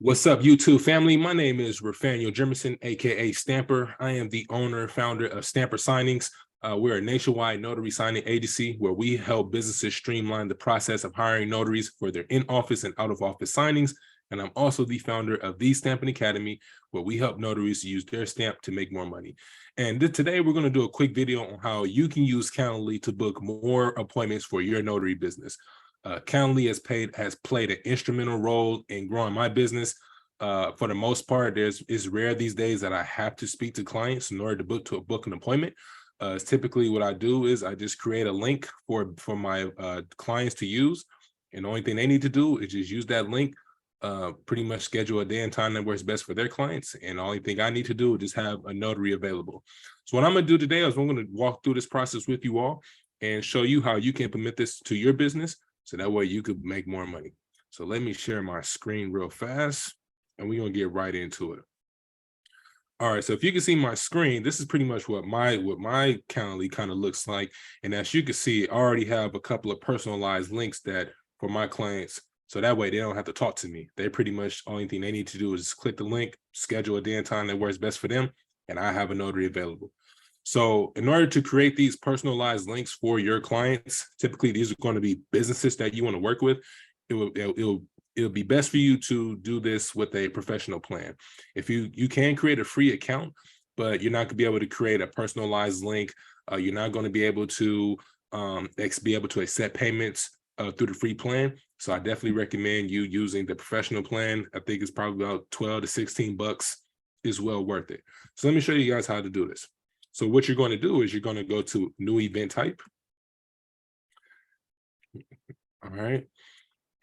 What's up, YouTube family? My name is Rafael Jemison, aka Stamper. I am the owner, founder of Stamper Signings. We're a nationwide notary signing agency where we help businesses streamline the process of hiring notaries for their in-office and out-of-office signings. And I'm also the founder of the Stampin Academy, where we help notaries use their stamp to make more money. And today we're going to do a quick video on how you can use Calendly to book more appointments for your notary business. Calendly has played an instrumental role in growing my business. For the most part, it's rare these days that I have to speak to clients in order to book an appointment. Typically what I do is I just create a link for my clients to use, and the only thing they need to do is just use that link, pretty much schedule a day and time that works best for their clients, and the only thing I need to do is just have a notary available. So what I'm going to do today is I'm going to walk through this process with you all and show you how you can implement this to your business, so that way you could make more money. So let me share my screen real fast, and we're going to get right into it. All right, so if you can see my screen, this is pretty much what my Calendly kind of looks like. And as you can see, I already have a couple of personalized links that for my clients, so that way they don't have to talk to me. They pretty much, only thing they need to do is just click the link, schedule a day and time that works best for them, and I have a notary available. So in order to create these personalized links for your clients, typically these are going to be businesses that you want to work with. It'll be best for you to do this with a professional plan. If you can create a free account, but you're not going to be able to create a personalized link. You're not going to be able to accept payments through the free plan. So I definitely recommend you using the professional plan. I think it's probably about 12 to 16 bucks is well worth it. So let me show you guys how to do this. So what you're going to do is you're going to go to new event type. All right.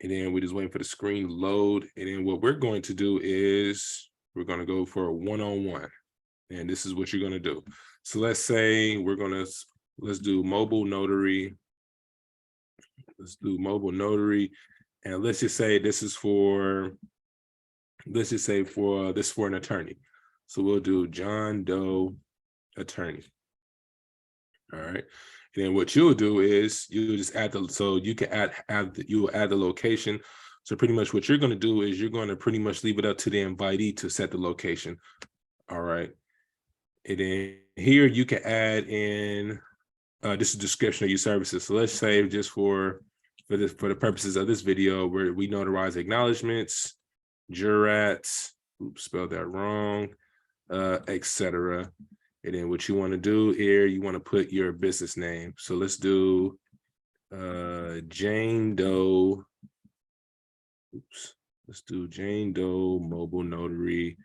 And then we're just waiting for the screen to load. And then what we're going to do is we're going to go for a one-on-one. And this is what you're going to do. So let's say let's do mobile notary. Let's do mobile notary. And let's just say this is for an attorney. So we'll do John Doe attorney. All right. And then what you'll do is you'll just add you'll add the location. So pretty much what you're going to do is you're going to pretty much leave it up to the invitee to set the location. All right. And then here you can add in this is description of your services. So let's say just for the purposes of this video, where we notarize acknowledgments, jurats, oops, spelled that wrong, etc. And then what you want to do here, you want to put your business name. So let's do Jane Doe. Oops. Let's do Jane Doe Mobile Notary.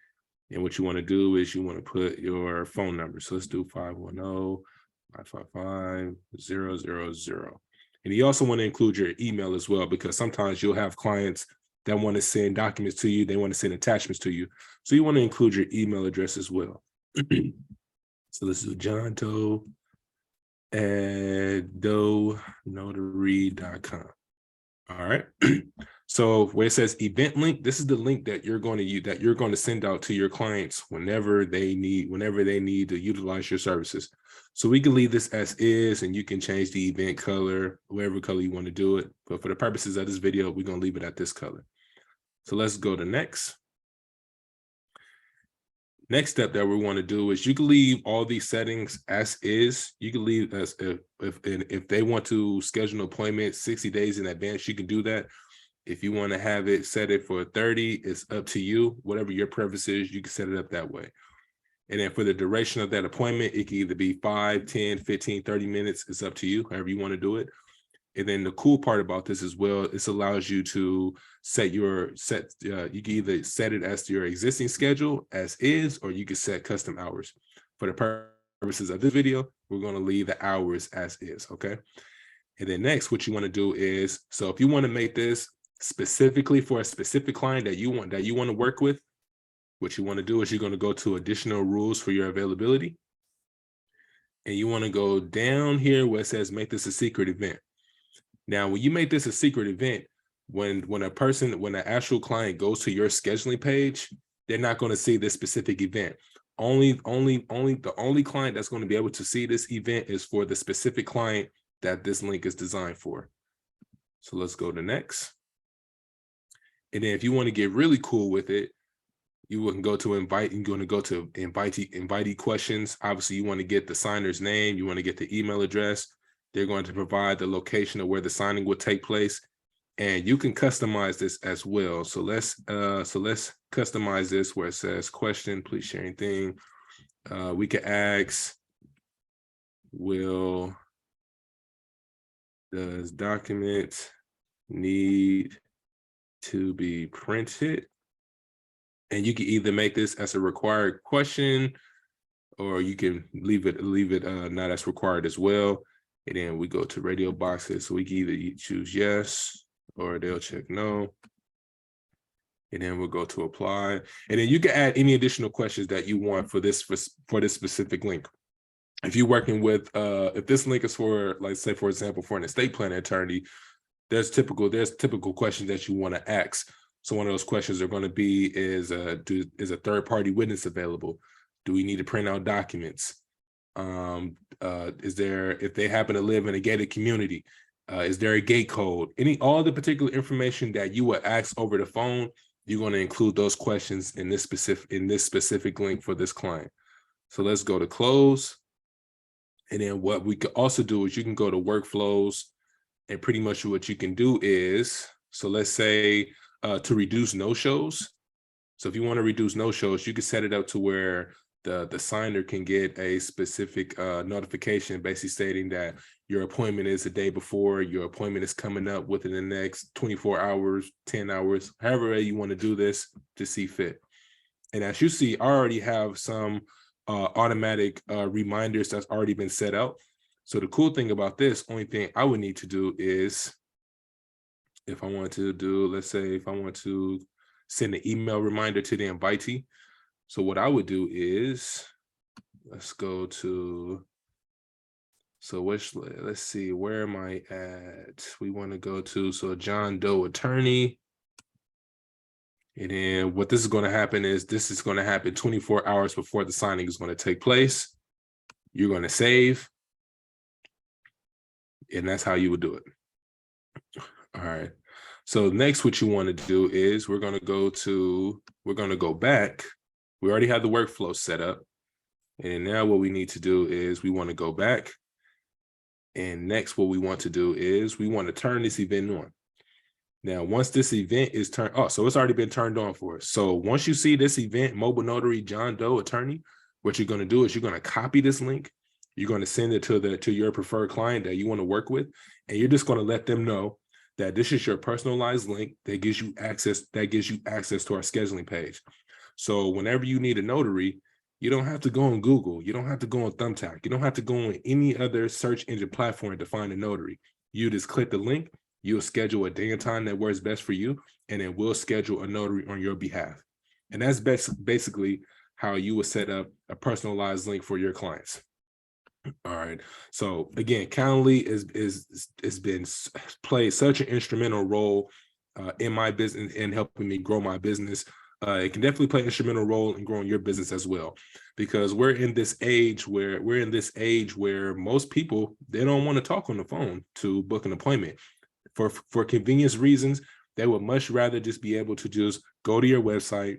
And what you want to do is you want to put your phone number. So let's do 510-555-000. And you also want to include your email as well, because sometimes you'll have clients that want to send documents to you. They want to send attachments to you. So you want to include your email address as well. So let's do John Doe at doenotary.com. All right. So where it says event link, this is the link that you're going to use, that you're going to send out to your clients whenever they need to utilize your services. So we can leave this as is, and you can change the event color, whatever color you want to do it. But for the purposes of this video, we're going to leave it at this color. So let's go to next. Next step that we want to do is you can leave all these settings as is. You can leave as if they want to schedule an appointment 60 days in advance, you can do that. If you want to have it set it for 30, it's up to you. Whatever your preference is, you can set it up that way. And then for the duration of that appointment, it can either be 5, 10, 15, 30 minutes. It's up to you, however you want to do it. And then the cool part about this as well, this allows you to you can either set it as your existing schedule as is, or you can set custom hours. For the purposes of this video, we're going to leave the hours as is, okay? And then next, what you want to do is, so if you want to make this specifically for a specific client that you want to work with, what you want to do is you're going to go to additional rules for your availability. And you want to go down here where it says make this a secret event. Now, when you make this a secret event, when an actual client goes to your scheduling page, they're not going to see this specific event. The only client that's going to be able to see this event is for the specific client that this link is designed for. So let's go to next. And then if you want to get really cool with it, you can go to invite. You're going to go to invitee questions. Obviously, you want to get the signer's name. You want to get the email address. They're going to provide the location of where the signing will take place, and you can customize this as well. So let's customize this where it says question, please share anything. We can ask, does document need to be printed? And you can either make this as a required question, or you can leave it not as required as well. And then we go to radio boxes. So we can either choose yes, or they'll check no. And then we'll go to apply. And then you can add any additional questions that you want for this specific link. If you're working with, if this link is for, like, say, for example, for an estate planning attorney, there's typical questions that you want to ask. So one of those questions are going to be, is a third-party witness available? Do we need to print out documents? Is there, if they happen to live in a gated community, is there a gate code? All the particular information that you would ask over the phone, you're going to include those questions in this specific link for this client. So let's go to close. And then what we could also do is you can go to workflows, and pretty much what you can do is, so let's say to reduce no-shows. So if you want to reduce no-shows, you can set it up to where the signer can get a specific notification basically stating that your appointment is the day before, your appointment is coming up within the next 24 hours, 10 hours, however you want to do this to see fit. And as you see, I already have some automatic reminders that's already been set out. So the cool thing about this, only thing I would need to do is, if I want to do, let's say, if I want to send an email reminder to the invitee. So what I would do is, let's go to, so let's see, where am I at? We want to go to, so John Doe attorney. And then what this is going to happen is, this is going to happen 24 hours before the signing is going to take place. You're going to save. And that's how you would do it. All right. So next, what you want to do is we're going to go back. We already have the workflow set up. And now what we need to do is we want to go back. And next, what we want to do is we want to turn this event on. Now, once this event is turned, so it's already been turned on for us. So once you see this event, Mobile Notary John Doe attorney, what you're going to do is you're going to copy this link. You're going to send it to your preferred client that you want to work with, and you're just going to let them know that this is your personalized link that gives you access to our scheduling page. So whenever you need a notary, you don't have to go on Google, you don't have to go on Thumbtack, you don't have to go on any other search engine platform to find a notary. You just click the link, you'll schedule a day and time that works best for you, and then we'll schedule a notary on your behalf. And that's basically how you would set up a personalized link for your clients. All right. So again, Calendly has been played such an instrumental role in my business and helping me grow my business. It can definitely play an instrumental role in growing your business as well, because we're in this age where most people, they don't want to talk on the phone to book an appointment. For convenience reasons, they would much rather just be able to just go to your website,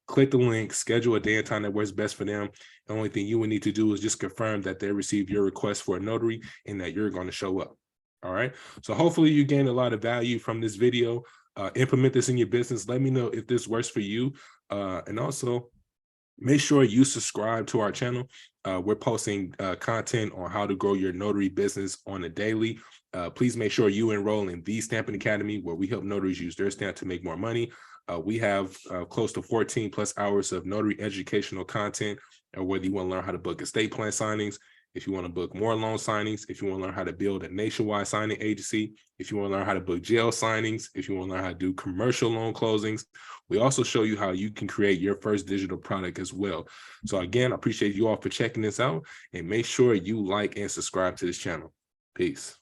click the link, schedule a day and time that works best for them. The only thing you would need to do is just confirm that they received your request for a notary and that you're going to show up. All right. So hopefully you gained a lot of value from this video. Implement this in your business. Let me know if this works for you. And also make sure you subscribe to our channel. We're posting content on how to grow your notary business on a daily. Please make sure you enroll in the Stampin Academy, where we help notaries use their stamp to make more money. We have close to 14 plus hours of notary educational content, whether you want to learn how to book estate plan signings, if you want to book more loan signings, if you want to learn how to build a nationwide signing agency, if you want to learn how to book jail signings, if you want to learn how to do commercial loan closings. We also show you how you can create your first digital product as well. So again, I appreciate you all for checking this out, and make sure you like and subscribe to this channel. Peace.